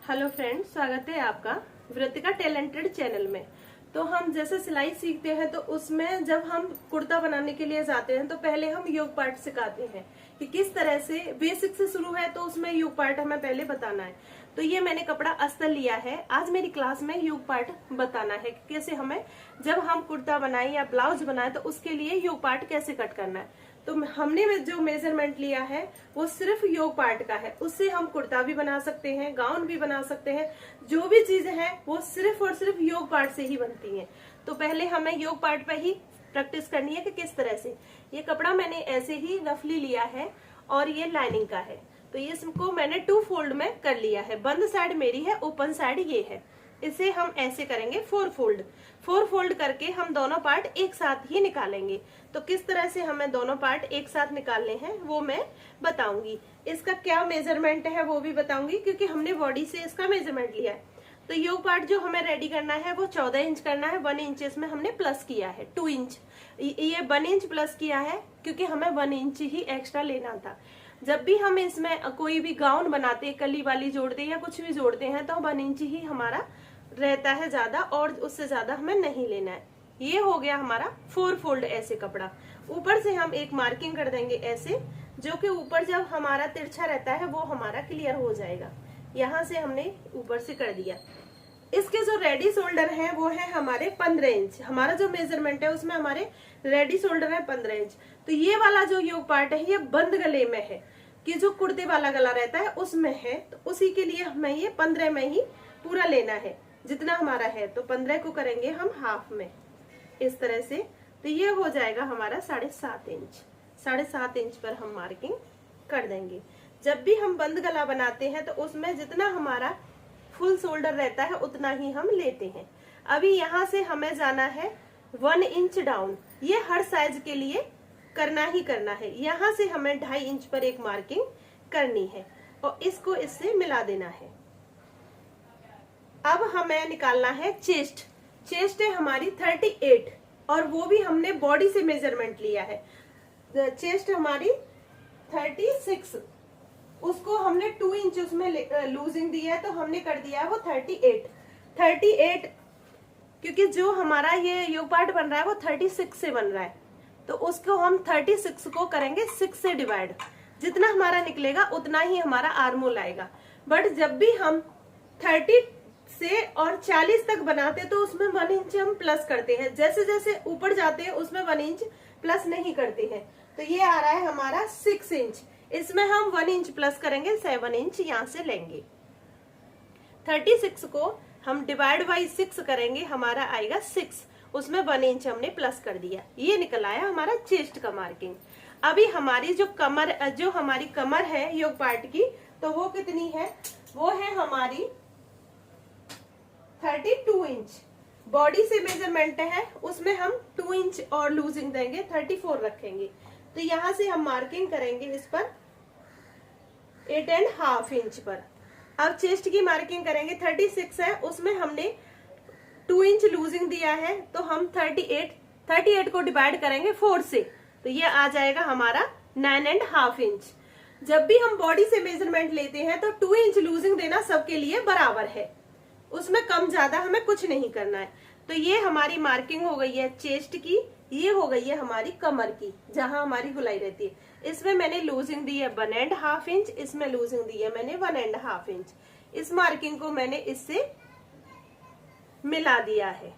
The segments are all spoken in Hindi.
हेलो फ्रेंड्स, स्वागत है आपका वृत्तिका टैलेंटेड चैनल में। तो हम जैसे सिलाई सीखते हैं तो उसमें जब हम कुर्ता बनाने के लिए जाते हैं तो पहले हम योग पार्ट सिखाते हैं कि किस तरह से बेसिक से शुरू है, तो उसमें योग पार्ट हमें पहले बताना है। तो ये मैंने कपड़ा अस्तर लिया है। आज मेरी क्लास में योग पार्ट बताना है कि कैसे हमें जब हम कुर्ता बनाए या ब्लाउज बनाए तो उसके लिए योग पार्ट कैसे कट करना है। तो हमने जो मेजरमेंट लिया है वो सिर्फ योग पार्ट का है। उससे हम कुर्ता भी बना सकते हैं, गाउन भी बना सकते हैं। जो भी चीजें हैं वो सिर्फ और सिर्फ योग पार्ट से ही बनती हैं। तो पहले हमें योग पार्ट पे ही प्रैक्टिस करनी है कि किस तरह से। ये कपड़ा मैंने ऐसे ही रफली लिया है और ये लाइनिंग का है। तो ये इसको मैंने 2 फोल्ड में कर लिया है। बंद साइड मेरी है, ओपन साइड ये है। इसे हम ऐसे करेंगे 4 फोल्ड करके हम दोनों पार्ट एक साथ ही निकालेंगे। तो किस तरह से हमें दोनों पार्ट एक साथ निकालने हैं वो मैं बताऊंगी। इसका क्या मेजरमेंट है वो भी बताऊंगी, क्योंकि हमने बॉडी से इसका मेजरमेंट लिया है। तो योग पार्ट जो हमें रेडी करना है वो 14 इंच करना है। 1 इंच इसमें हमने प्लस किया है, 2 इंच। ये 1 इंच प्लस किया है क्योंकि हमें 1 इंच ही एक्स्ट्रा लेना था। जब भी हम इसमें कोई भी गाउन बनाते, कली वाली जोड़ते या कुछ भी जोड़ते हैं तो 1 इंच ही हमारा रहता है ज्यादा, और उससे ज्यादा हमें नहीं लेना है। ये हो गया हमारा 4 फोल्ड ऐसे कपड़ा। ऊपर से हम एक मार्किंग कर देंगे ऐसे, जो कि ऊपर जब हमारा तिरछा रहता है वो हमारा क्लियर हो जाएगा। यहाँ से हमने ऊपर से कर दिया। इसके जो रेडी शोल्डर है वो है हमारे 15 इंच। हमारा जो मेजरमेंट है उसमें हमारे रेडी शोल्डर है 15 इंच। तो ये वाला जो योग पार्ट है ये बंद गले में है, कि जो कुर्ते वाला गला रहता है उसमें है। तो उसी के लिए हमें ये 15 में ही पूरा लेना है जितना हमारा है। तो 15 को करेंगे हम हाफ में इस तरह से। तो ये हो जाएगा हमारा 7.5 इंच। 7.5 इंच पर हम मार्किंग कर देंगे। जब भी हम बंद गला बनाते हैं तो उसमें जितना हमारा फुल शोल्डर रहता है उतना ही हम लेते हैं। अभी यहाँ से हमें जाना है 1 इंच डाउन। ये हर साइज के लिए करना ही करना है। यहाँ से हमें 2.5 इंच पर एक मार्किंग करनी है और इसको इससे मिला देना है। अब हमें निकालना है चेस्ट। चेस्ट है हमारी 38 और वो भी हमने बॉडी से मेजरमेंट लिया है। चेस्ट हमारी 36, उसको हमने 2 इंच उसमें लूजिंग दी है तो हमने कर दिया है वो 38। क्योंकि जो हमारा ये योग पार्ट बन रहा है वो 36 से बन रहा है, तो उसको हम 36 को करेंगे 6 से डिवाइड। जितना हमारा निकलेगा उतना ही हमारा आर्मोल आएगा। बट जब भी हम 30 से और 40 तक बनाते तो उसमें 1 इंच हम प्लस करते हैं। जैसे जैसे ऊपर जाते हैं उसमें 1 इंच प्लस नहीं करते हैं। तो ये आ रहा है हमारा 6 इंच। इसमें हम 1 इंच प्लस करेंगे, 7 इंच यहाँ से लेंगे। 36 को हम डिवाइड बाई 6 करेंगे, हमारा आएगा 6। उसमें 1 इंच हमने प्लस कर दिया। ये निकल आया हमारा चेस्ट का मार्किंग। अभी हमारी जो हमारी कमर है योग पार्ट की, तो वो कितनी है? वो है हमारी 32 इंच। बॉडी से मेजरमेंट है, उसमें हम 2 इंच और लूजिंग देंगे, 34 रखेंगे। तो यहाँ से हम मार्किंग करेंगे इस पर 8.5 इंच पर। अब चेस्ट की मार्किंग करेंगे, 36 है, उसमें हमने 2 इंच लूजिंग दिया है, तो हम 38 को डिवाइड करेंगे 4 से, तो ये आ जाएगा हमारा 9.5 इंच। जब भी हम बॉडी से मेजरमेंट लेते हैं तो 2 इंच लूजिंग देना सबके लिए बराबर है, उसमें कम ज्यादा हमें कुछ नहीं करना है। तो ये हमारी मार्किंग हो गई है चेस्ट की। ये हो गई है हमारी कमर की, जहां हमारी गुलाई रहती है। इसमें मैंने लूजिंग दी है 1.5 इंच, इसमें लूजिंग दी है मैंने 1.5 इंच। इस मार्किंग को मैंने इससे मिला दिया है,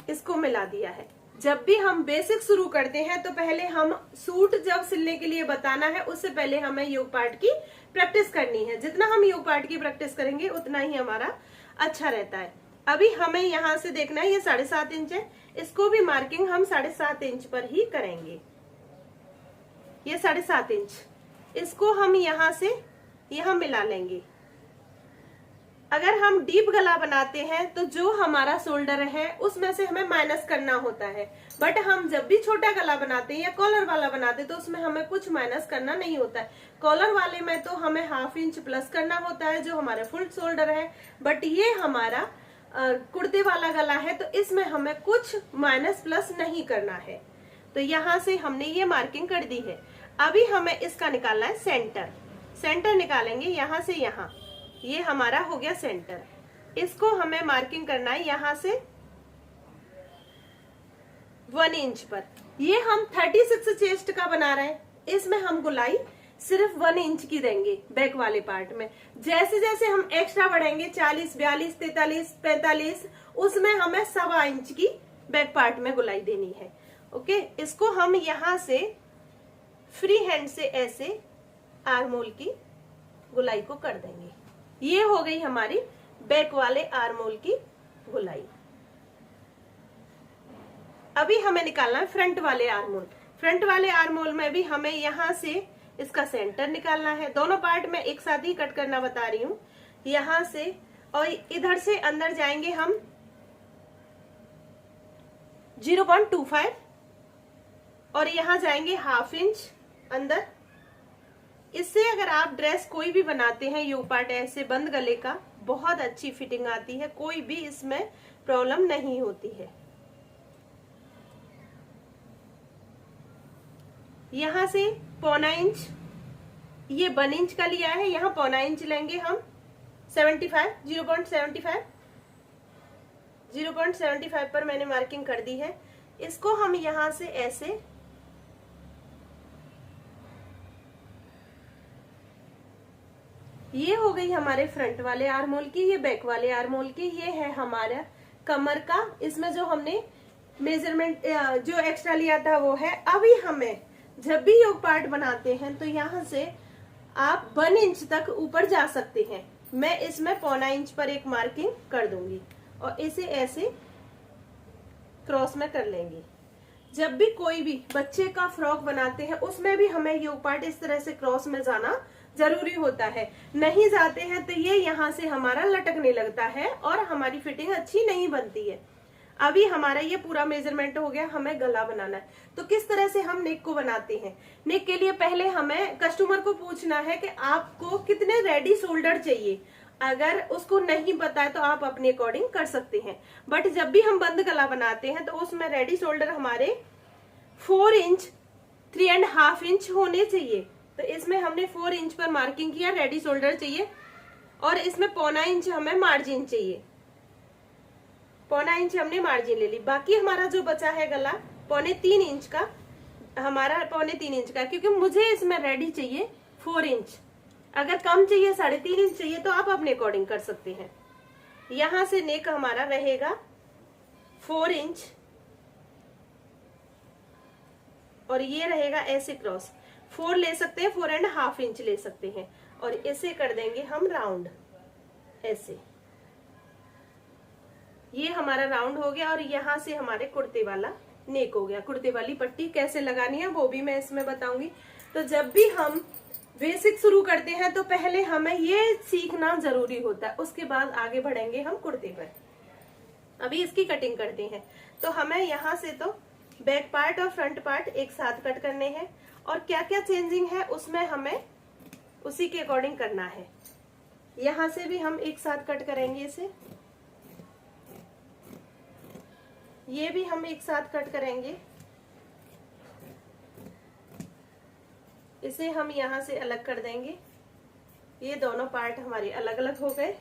इसको मिला दिया है। जब भी हम बेसिक शुरू करते हैं तो पहले हम सूट जब सिलने के लिए बताना है उससे पहले हमें योग पार्ट की प्रैक्टिस करनी है। जितना हम योग पार्ट की प्रैक्टिस करेंगे उतना ही हमारा अच्छा रहता है। अभी हमें यहाँ से देखना है, ये 7.5 इंच है, इसको भी मार्किंग हम 7.5 इंच पर ही करेंगे। ये 7.5 इंच, इसको हम यहाँ से यहाँ मिला लेंगे। अगर हम डीप गला बनाते हैं तो जो हमारा शोल्डर है उसमें से हमें माइनस करना होता है। बट हम जब भी छोटा गला बनाते हैं या कॉलर वाला बनाते हैं तो उसमें हमें कुछ माइनस करना नहीं होता है। कॉलर वाले में तो हमें 1/2 इंच प्लस करना होता है जो हमारे फुल शोल्डर है। बट ये हमारा कुर्ते वाला गला है तो इसमें हमें कुछ माइनस प्लस नहीं करना है। तो यहाँ से हमने ये मार्किंग कर दी है। अभी हमें इसका निकालना है सेंटर। सेंटर निकालेंगे यहाँ से यहाँ। ये हमारा हो गया सेंटर। इसको हमें मार्किंग करना है यहाँ से 1 इंच पर। ये हम 36 चेस्ट का बना रहे हैं, इसमें हम गोलाई सिर्फ 1 इंच की देंगे बैक वाले पार्ट में। जैसे जैसे हम एक्स्ट्रा बढ़ेंगे 40, 42, 43, 45, उसमें हमें 1.25 इंच की बैक पार्ट में गोलाई देनी है। ओके, इसको हम यहाँ से फ्री हैंड से ऐसे आर्म होल की गोलाई को कर देंगे। ये हो गई हमारी बैक वाले आर्म होल की गोलाई। अभी हमें निकालना है फ्रंट वाले आर्म होल। फ्रंट वाले आर्म होल में भी हमें यहाँ से इसका सेंटर निकालना है। दोनों पार्ट में एक साथ ही कट करना बता रही हूँ। यहाँ से और इधर से अंदर जाएंगे हम 0.25 और यहाँ जाएंगे 1/2 इंच अंदर। इससे अगर आप ड्रेस कोई भी बनाते हैं यू पार्ट ऐसे बंद गले का, बहुत अच्छी फिटिंग आती है, कोई भी इसमें प्रॉब्लम नहीं होती है। यहाँ से 0.25 इंच, ये 1 इंच का लिया है, यहाँ 0.25 इंच लेंगे हम 0.75 पर मैंने मार्किंग कर दी है। इसको हम यहाँ से ऐसे ये हो गई हमारे फ्रंट वाले आर्म होल की, ये बैक वाले आर्म होल की। ये है हमारा कमर का, इसमें जो हमने मेजरमेंट जो एक्स्ट्रा लिया था वो है। अभी हमें जब भी योक पार्ट बनाते हैं तो यहाँ से आप 1 इंच तक ऊपर जा सकते हैं। मैं इसमें 0.25 इंच पर एक मार्किंग कर दूंगी और इसे ऐसे क्रॉस में कर लेंगे। जब भी कोई भी बच्चे का फ्रॉक बनाते हैं उसमें भी हमें योक पार्ट इस तरह से क्रॉस में जाना जरूरी होता है। नहीं जाते हैं तो ये यहाँ से हमारा लटकने लगता है और हमारी फिटिंग अच्छी नहीं बनती है। अभी हमारा ये पूरा मेजरमेंट हो गया, हमें गला बनाना है। तो किस तरह से हम नेक को बनाते हैं? नेक के लिए पहले हमें कस्टमर को पूछना है कि आपको कितने रेडी शोल्डर चाहिए। अगर उसको नहीं पता है तो आप अपने अकॉर्डिंग कर सकते हैं। बट जब भी हम बंद गला बनाते हैं तो उसमें रेडी शोल्डर हमारे 4 इंच 3.5 इंच होने चाहिए। तो इसमें हमने 4 इंच पर मार्किंग किया, रेडी शोल्डर चाहिए। और इसमें 0.25 इंच हमें मार्जिन चाहिए, 0.25 इंच हमने मार्जिन ले ली। बाकी हमारा जो बचा है गला 2.25 इंच का, हमारा 2.25 इंच का, क्योंकि मुझे इसमें रेडी चाहिए 4 इंच। अगर कम चाहिए 3.5 इंच चाहिए तो आप अपने अकॉर्डिंग कर सकते हैं। यहां से नेक हमारा रहेगा 4 इंच और ये रहेगा ऐसे क्रॉस 4 ले सकते हैं, 4.5 इंच ले सकते हैं। और इसे कर देंगे हम राउंड ऐसे। ये हमारा राउंड हो गया और यहाँ से हमारे कुर्ते वाला नेक हो गया। कुर्ते वाली पट्टी कैसे लगानी है वो भी मैं इसमें बताऊंगी। तो जब भी हम बेसिक शुरू करते हैं तो पहले हमें ये सीखना जरूरी होता है, उसके बाद आगे बढ़ेंगे हम कुर्ते पर। अभी इसकी कटिंग करते हैं। तो हमें यहाँ से तो बैक पार्ट और फ्रंट पार्ट एक साथ कट करने हैं और क्या क्या चेंजिंग है उसमें हमें उसी के अकॉर्डिंग करना है। यहाँ से भी हम एक साथ कट करेंगे इसे, ये भी हम एक साथ कट करेंगे। इसे हम यहाँ से अलग कर देंगे। ये दोनों पार्ट हमारे अलग अलग हो गए।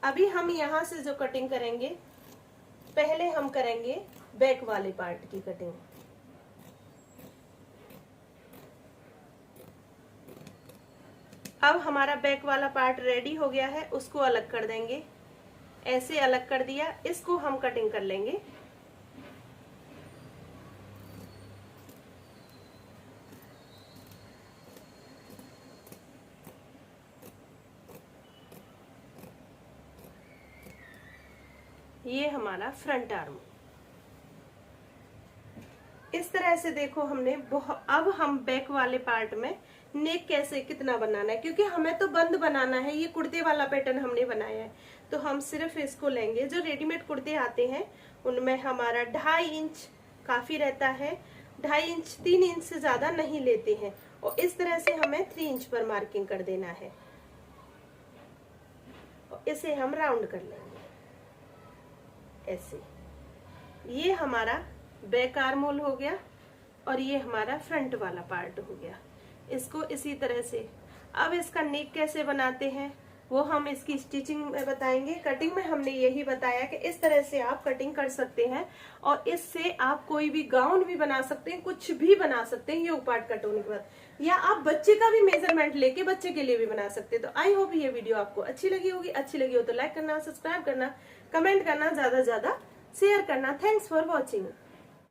अभी हम यहाँ से जो कटिंग करेंगे, पहले हम करेंगे बैक वाले पार्ट की कटिंग। अब हमारा बैक वाला पार्ट रेडी हो गया है, उसको अलग कर देंगे। ऐसे अलग कर दिया, इसको हम कटिंग कर लेंगे। ये हमारा फ्रंट आर्म। इस तरह से देखो हमने अब हम बैक वाले पार्ट में नेक कैसे कितना बनाना है, क्योंकि हमें तो बंद बनाना है। ये कुर्ते वाला पैटर्न हमने बनाया है तो हम सिर्फ इसको लेंगे। जो रेडीमेड कुर्ते आते हैं उनमें हमारा 2.5 इंच काफी रहता है, 2.5 इंच 3 इंच से ज्यादा नहीं लेते हैं। और इस तरह से हमें 3 इंच पर मार्किंग कर देना है और इसे हम राउंड कर लेंगे ऐसे। ये हमारा बैक आर्म होल हो गया और ये हमारा फ्रंट वाला पार्ट हो गया। इसको इसी तरह से अब इसका नेक कैसे बनाते हैं वो हम इसकी स्टिचिंग में बताएंगे। कटिंग में हमने यही बताया कि इस तरह से आप कटिंग कर सकते हैं और इससे आप कोई भी गाउन भी बना सकते हैं, कुछ भी बना सकते हैं योग पार्ट कट होने के बाद, या आप बच्चे का भी मेजरमेंट लेके बच्चे के लिए भी बना सकते हैं। तो आई होप ये वीडियो आपको अच्छी लगी होगी। अच्छी लगी हो तो लाइक करना, सब्सक्राइब करना, कमेंट करना, ज्यादा से ज्यादा शेयर करना। Thanks for watching.